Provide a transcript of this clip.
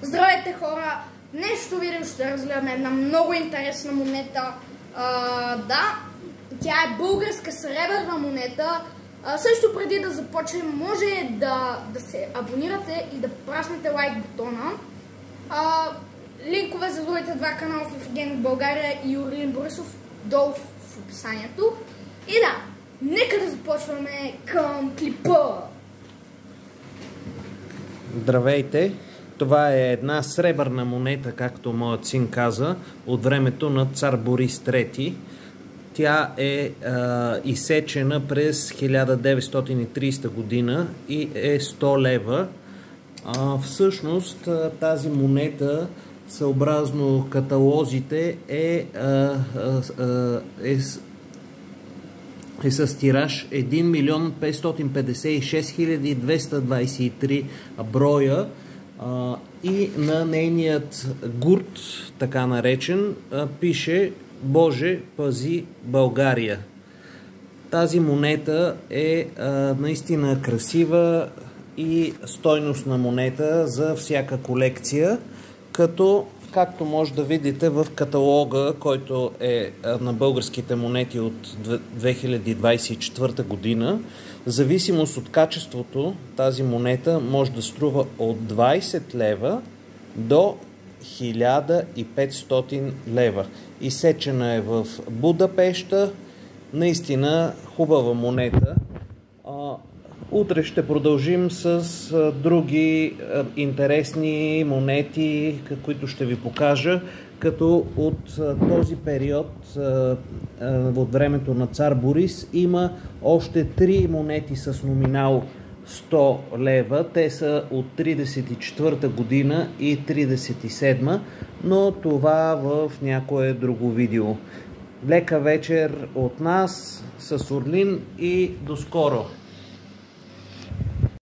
Здравейте, хора! В днешното видео ще разгледаме една много интересна монета. Да, тя е българска сребърна монета. Също преди да започнем, може да се абонирате и да праснете лайк бутона. Линкове за другите два канала в Евгений България и Юрилин Борисов долу в описанието. И да, нека да започваме към клипа. Здравейте! Това е една сребърна монета, както моят син каза, от времето на цар Борис III. Тя е изсечена през 1930 година и е 100 лева. Всъщност тази монета, съобразно каталозите, е с тираж 1 милион 556 223 броя и на нейният гурт, така наречен, пише "Боже, пази България". Тази монета е наистина красива и стойностна монета за всяка колекция, както може да видите в каталога, който е на българските монети от 2024 година. В зависимост от качеството, тази монета може да струва от 20 лева до 1500 лева. Изсечена е в Будапеща. Наистина хубава монета. Утре ще продължим с други интересни монети, които ще ви покажа, като от този период, от времето на цар Борис, има още 3 монети с номинал 100 лева. Те са от 34-та година и 37-та, но това в някое друго видео. Лека вечер от нас с Орлин и до скоро!